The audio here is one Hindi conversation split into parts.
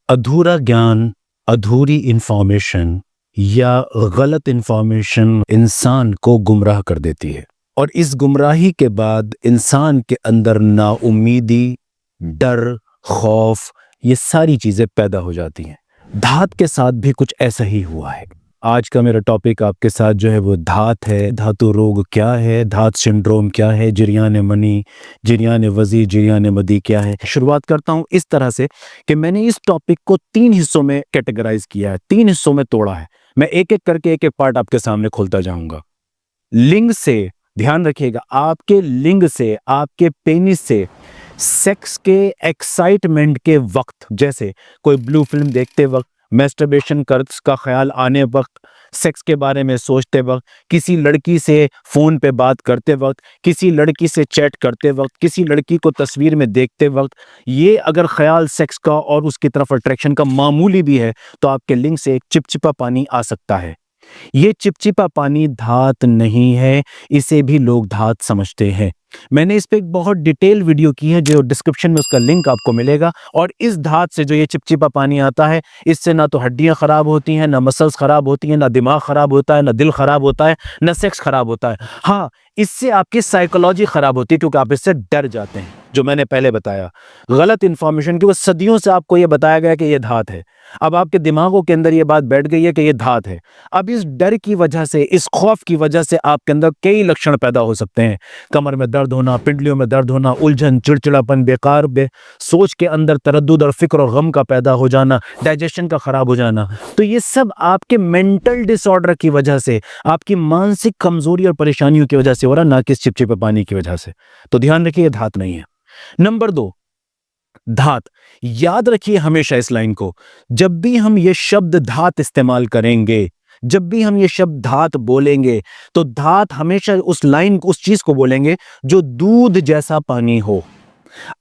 अधूरा ज्ञान, अधूरी इंफॉर्मेशन या गलत इंफॉर्मेशन इंसान को गुमराह कर देती है और इस गुमराही के बाद इंसान के अंदर नाउम्मीदी, डर, खौफ ये सारी चीज़ें पैदा हो जाती हैं। धात के साथ भी कुछ ऐसा ही हुआ है। आज का मेरा टॉपिक आपके साथ जो है वो धात है। धातु रोग क्या है, धात सिंड्रोम क्या है, जरियान मनी, जरियान वज़ी, जरियान मदी क्या है। शुरुआत करता हूँ इस तरह से कि मैंने इस टॉपिक को 3 हिस्सों में कैटेगराइज किया है, 3 हिस्सों में तोड़ा है। मैं एक एक करके एक एक पार्ट आपके सामने खोलता जाऊंगा। लिंग से, ध्यान रखिएगा, आपके लिंग से, आपके पेनिस से सेक्स के एक्साइटमेंट के वक्त, जैसे कोई ब्लू फिल्म देखते वक्त, मैस्टरबेशन का ख्याल आने वक्त, सेक्स के बारे में सोचते वक्त, किसी लड़की से फ़ोन पे बात करते वक्त, किसी लड़की से चैट करते वक्त, किसी लड़की को तस्वीर में देखते वक्त, ये अगर ख्याल सेक्स का और उसकी तरफ अट्रैक्शन का मामूली भी है तो आपके लिंग से एक चिपचिपा पानी आ सकता है। ये चिपचिपा पानी धात नहीं है, इसे भी लोग धात समझते हैं। मैंने इस पे एक बहुत डिटेल वीडियो की है जो डिस्क्रिप्शन में उसका लिंक आपको मिलेगा। और इस धात से जो ये चिपचिपा पानी आता है, इससे ना तो हड्डियां खराब होती हैं, ना मसल्स खराब होती हैं, ना दिमाग खराब होता है, ना दिल खराब होता है, ना सेक्स खराब होता है। हाँ, इससे आपकी साइकोलॉजी खराब होती है क्योंकि आप इससे डर जाते हैं। जो मैंने पहले बताया, गलत इंफॉर्मेशन की वो सदियों से आपको ये बताया गया कि ये धात है। अब आपके दिमागों के अंदर ये बात बैठ गई है कि ये धात है। अब इस डर की वजह से, इस खौफ की वजह से आपके अंदर कई लक्षण पैदा हो सकते हैं। कमर में दर्द होना, पिंडलियों में दर्द होना, उलझन, चिड़चिड़ापन, बेकार सोच के अंदर तरद्दुद और फिक्र और गम का पैदा हो जाना, डाइजेशन का खराब हो जाना। तो ये सब आपके मेंटल डिसऑर्डर की वजह से, आपकी मानसिक कमजोरी और परेशानियों की वजह से हो रहा, ना कि चिपचिपे पानी की वजह से। तो ध्यान रखिए, ये धात नहीं है। नंबर 2, धात। याद रखिए हमेशा इस लाइन को, जब भी हम ये शब्द धात इस्तेमाल करेंगे, जब भी हम ये शब्द धात बोलेंगे, तो धात हमेशा उस लाइन को, उस चीज को बोलेंगे जो दूध जैसा पानी हो।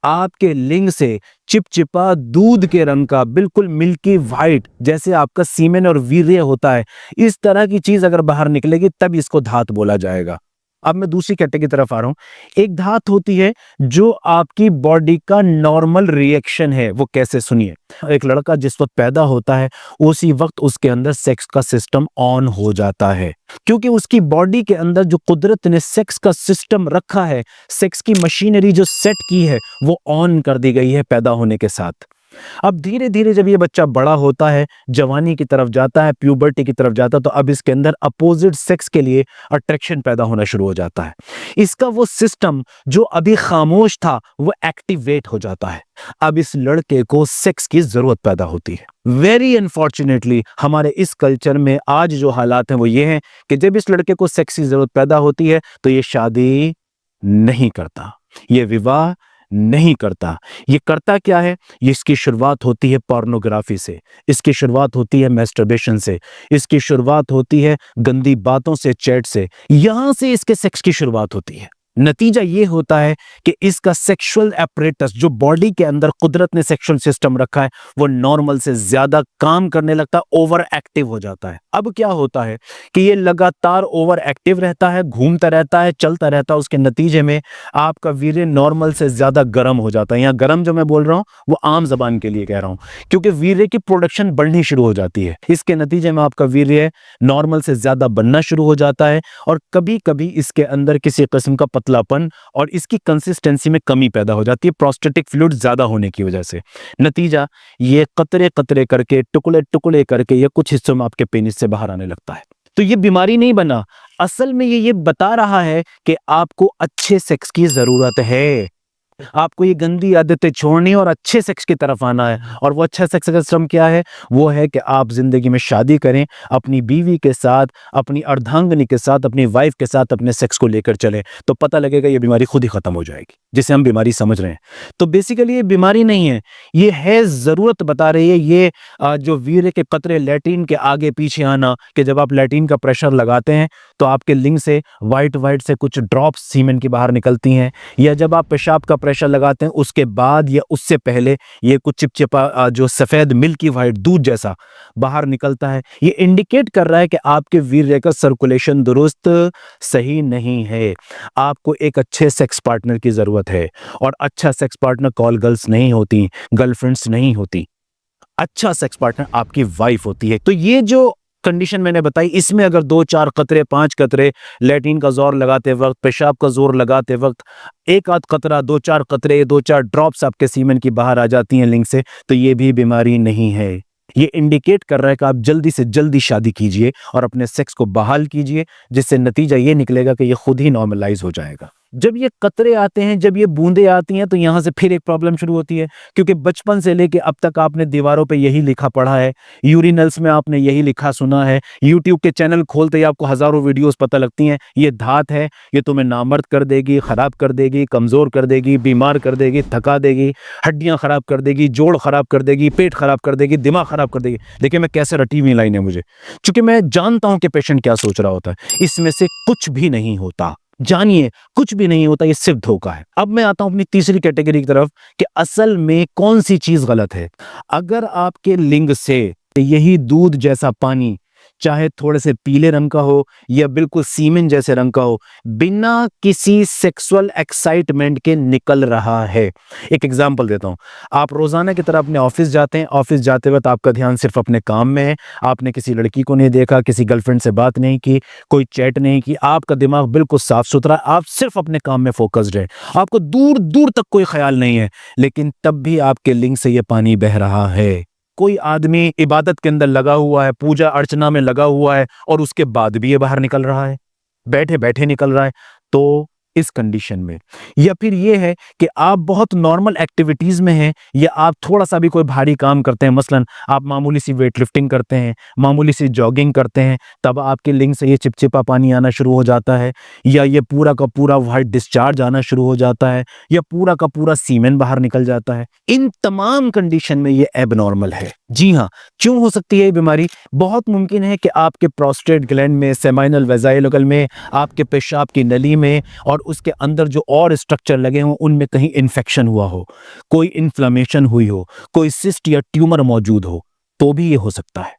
आपके लिंग से चिपचिपा दूध के रंग का, बिल्कुल मिल्की व्हाइट, जैसे आपका सीमेन और वीर्य होता है, इस तरह की चीज अगर बाहर निकलेगी तब इसको धात बोला जाएगा। अब मैं दूसरी कैटेगरी की तरफ आ रहा हूं। एक धात होती है जो आपकी बॉडी का नॉर्मल रिएक्शन है। वो कैसे, सुनिए। एक लड़का जिस वक्त पैदा होता है उसी वक्त उसके अंदर सेक्स का सिस्टम ऑन हो जाता है, क्योंकि उसकी बॉडी के अंदर जो कुदरत ने सेक्स का सिस्टम रखा है, सेक्स की मशीनरी जो सेट की है, वो ऑन कर दी गई है पैदा होने के साथ। अब धीरे धीरे जब ये बच्चा बड़ा होता है, जवानी की तरफ जाता है, प्यूबर्टी की तरफ जाता है, तो अब इसके अंदर अपोजिट सेक्स के लिए अट्रैक्शन पैदा होना शुरू हो जाता है। इसका वो सिस्टम जो अभी खामोश था वो एक्टिवेट हो जाता है। अब इस लड़के को सेक्स की जरूरत पैदा होती है। वेरी अनफॉर्चुनेटली हमारे इस कल्चर में आज जो हालात हैं वो ये हैं कि जब इस लड़के को सेक्स की जरूरत पैदा होती है तो ये शादी नहीं करता, ये विवाह नहीं करता। ये करता क्या है? ये इसकी शुरुआत होती है पोर्नोग्राफी से, इसकी शुरुआत होती है मैस्टरबेशन से, इसकी शुरुआत होती है गंदी बातों से, चैट से। यहां से इसके सेक्स की शुरुआत होती है। नतीजा ये होता है कि इसका सेक्सुअल एपरेटस, जो बॉडी के अंदर कुदरत ने सेक्सुअल सिस्टम रखा है, वो नॉर्मल से ज्यादा काम करने लगता है, ओवर एक्टिव हो जाता है। अब क्या होता है कि ये लगातार ओवर एक्टिव रहता है, घूमता रहता है, चलता रहता है। उसके नतीजे में आपका वीर्य नॉर्मल से ज्यादा गर्म हो जाता है। यहाँ गर्म जो मैं बोल रहा हूँ वो आम जबान के लिए कह रहा हूँ, क्योंकि वीर्य की प्रोडक्शन बढ़नी शुरू हो जाती है। इसके नतीजे में आपका वीर्य नॉर्मल से ज्यादा बनना शुरू हो जाता है और कभी कभी इसके अंदर किसी किस्म का पतलापन और इसकी कंसिस्टेंसी में कमी पैदा हो जाती है, प्रोस्टेटिक फ्लूइड ज्यादा होने की वजह से। नतीजा ये कतरे कतरे करके, टुकड़े टुकड़े करके ये कुछ हिस्सों में आपके पेनिस से बाहर आने लगता है। तो ये बीमारी नहीं बना, असल में ये बता रहा है कि आपको अच्छे सेक्स की जरूरत है। आपको ये गंदी आदतें छोड़नी और अच्छे सेक्स की तरफ आना है। और वो अच्छा सेक्स का सिस्टम क्या है? वो है कि आप जिंदगी में शादी करें, अपनी बीवी के साथ, अपनी अर्धांगिनी के साथ, अपनी वाइफ के साथ अपने सेक्स को लेकर चलें, तो पता लगेगा ये बीमारी खुद ही खत्म हो जाएगी, जिसे हम बीमारी समझ रहे हैं। तो बेसिकली ये बीमारी नहीं है, ये है जरूरत बता रही है। ये जो वीर्य के कतरे लैट्रिन के आगे पीछे आना, कि जब आप लैट्रिन का प्रेशर लगाते हैं तो आपके लिंग से वाइट से कुछ ड्रॉप्स सीमेन की बाहर निकलती हैं, या जब आप पेशाब का प्रेशर लगाते हैं उसके बाद या उससे पहले ये कुछ चिपचिपा जो सफेद मिल्की व्हाइट दूध जैसा बाहर निकलता है। ये इंडिकेट कर रहा है कि आपके वीर्य का सर्कुलेशन दुरुस्त सही नहीं है। आपको एक अच्छे सेक्स पार्टनर की जरूरत है। और अच्छा सेक्स पार्टनर कॉल गर्ल्स नहीं होती, गर्लफ्रेंड्स नहीं होती। अच्छा सेक्स पार्टनर आपकी वाइफ होती है। तो ये जो कंडीशन मैंने बताई, इसमें अगर 2-4 कतरे, 5 कतरे लैट्रिन का जोर लगाते वक्त, पेशाब का जोर लगाते वक्त, एक आध कतरा, 2-4 कतरे, 2-4 ड्रॉप्स आपके सीमेन की बाहर आ जाती हैं लिंग से, तो ये भी बीमारी नहीं है। ये इंडिकेट कर रहा है कि आप जल्दी से जल्दी शादी कीजिए और अपने सेक्स को बहाल कीजिए, जिससे नतीजा ये निकलेगा कि ये खुद ही नॉर्मलाइज हो जाएगा। जब ये कतरे आते हैं, जब ये बूंदें आती हैं, तो यहाँ से फिर एक प्रॉब्लम शुरू होती है, क्योंकि बचपन से लेके अब तक आपने दीवारों पे यही लिखा पढ़ा है, यूरिनल्स में आपने यही लिखा सुना है, यूट्यूब के चैनल खोलते ही आपको हज़ारों वीडियोस पता लगती हैं, ये धात है, ये तुम्हें नामर्द कर देगी, ख़राब कर देगी, कमज़ोर कर देगी, बीमार कर देगी, थका देगी, हड्डियाँ ख़राब कर देगी, जोड़ ख़राब कर देगी, पेट ख़राब कर देगी, दिमाग ख़राब कर देगी। देखिए मैं कैसे रटी हुई लाइन है मुझे, क्योंकि मैं जानता हूँ कि पेशेंट क्या सोच रहा होता है। इसमें से कुछ भी नहीं होता, जानिए कुछ भी नहीं होता, ये सिर्फ धोखा है। अब मैं आता हूं अपनी तीसरी कैटेगरी की तरफ कि असल में कौन सी चीज गलत है। अगर आपके लिंग से यही दूध जैसा पानी, चाहे थोड़े से पीले रंग का हो या बिल्कुल सीमेन जैसे रंग का हो, बिना किसी सेक्सुअल एक्साइटमेंट के निकल रहा है। एक एग्जांपल देता हूं, आप रोजाना की तरह अपने ऑफिस जाते हैं, ऑफिस जाते वक्त आपका ध्यान सिर्फ अपने काम में है, आपने किसी लड़की को नहीं देखा, किसी गर्लफ्रेंड से बात नहीं की, कोई चैट नहीं की, आपका दिमाग बिल्कुल साफ सुथरा, आप सिर्फ अपने काम में फोकस्ड है, आपको दूर दूर तक कोई ख्याल नहीं है, लेकिन तब भी आपके लिंग से ये पानी बह रहा है। कोई आदमी इबादत के अंदर लगा हुआ है, पूजा अर्चना में लगा हुआ है, और उसके बाद भी ये बाहर निकल रहा है, बैठे बैठे निकल रहा है। तो इस कंडीशन में, या फिर ये है कि आप बहुत नॉर्मल एक्टिविटीज में हैं, या आप थोड़ा सा भी कोई भारी काम करते हैं, मसलन आप मामूली सी वेट लिफ्टिंग करते हैं, मामूली सी जॉगिंग करते हैं, तब आपके लिंग से ये चिपचिपा पानी आना शुरू हो जाता है, या ये पूरा का पूरा वाइट डिस्चार्ज आना शुरू हो जाता है, या पूरा का पूरा सीमेन बाहर निकल जाता है। इन तमाम कंडीशन में ये एबनॉर्मल है। जी हाँ, क्यों हो सकती है ये बीमारी? बहुत मुमकिन है कि आपके प्रोस्टेट ग्लैंड में, सेमाइनल वेजाइलल में, आपके पेशाब की नली में और उसके अंदर जो और स्ट्रक्चर लगे हों, उनमें कहीं इन्फेक्शन हुआ हो, कोई इन्फ्लेमेशन हुई हो, कोई सिस्ट या ट्यूमर मौजूद हो, तो भी ये हो सकता है।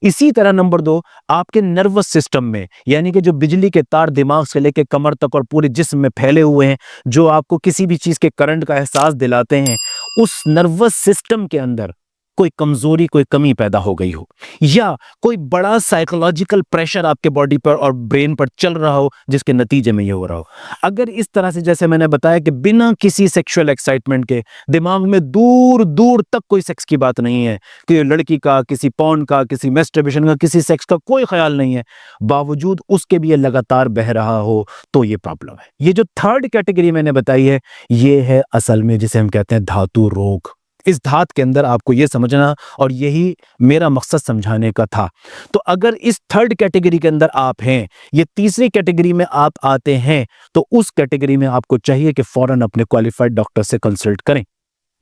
इसी तरह नंबर 2, आपके नर्वस सिस्टम में, यानी कि जो बिजली के तार दिमाग से लेकर कमर तक और पूरे जिस्म में फैले हुए हैं, जो आपको किसी भी चीज के करंट का एहसास दिलाते हैं, उस नर्वस सिस्टम के अंदर कोई कमजोरी, कोई कमी पैदा हो गई हो, या कोई बड़ा साइकोलॉजिकल प्रेशर आपके बॉडी पर और ब्रेन पर चल रहा हो, जिसके नतीजे में ये हो रहा हो। अगर इस तरह से, जैसे मैंने बताया कि बिना किसी सेक्सुअल एक्साइटमेंट के दिमाग में दूर दूर तक कोई सेक्स की बात नहीं है, कि लड़की का, किसी पॉर्न का, किसी मैस्टरबेशन का, किसी सेक्स का कोई ख्याल नहीं है, बावजूद उसके भी ये लगातार बह रहा हो, तो ये प्रॉब्लम है। ये जो थर्ड कैटेगरी मैंने बताई है, ये है असल में जिसे हम कहते हैं धातु रोग। इस धात के अंदर आपको यह समझना, और यही मेरा मकसद समझाने का था। तो अगर इस थर्ड कैटेगरी के अंदर आप हैं, ये तीसरी कैटेगरी में आप आते हैं, तो उस कैटेगरी में आपको चाहिए कि फौरन अपने क्वालिफाइड डॉक्टर से कंसल्ट करें।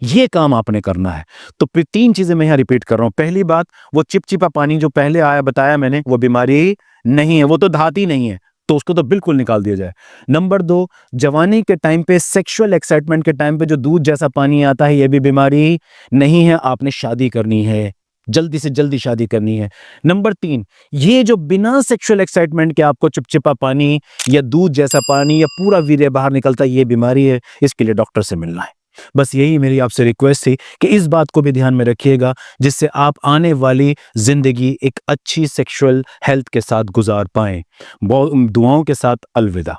ये काम आपने करना है। तो फिर 3 चीजें मैं यहां रिपीट कर रहा हूं। पहली बात, वो चिपचिपा पानी जो पहले आया बताया मैंने, वो बीमारी नहीं है, वो तो धात ही नहीं है, तो उसको तो बिल्कुल निकाल दिया जाए। नंबर 2, जवानी के टाइम पे, सेक्सुअल एक्साइटमेंट के टाइम पे जो दूध जैसा पानी आता है, ये भी बीमारी नहीं है। आपने शादी करनी है, जल्दी से जल्दी शादी करनी है। नंबर 3, ये जो बिना सेक्सुअल एक्साइटमेंट के आपको चिपचिपा पानी या दूध जैसा पानी या पूरा वीर्य बाहर निकलता है, ये बीमारी है, इसके लिए डॉक्टर से मिलना है। बस यही मेरी आपसे रिक्वेस्ट थी कि इस बात को भी ध्यान में रखिएगा, जिससे आप आने वाली जिंदगी एक अच्छी सेक्सुअल हेल्थ के साथ गुजार पाएं। दुआओं के साथ अलविदा।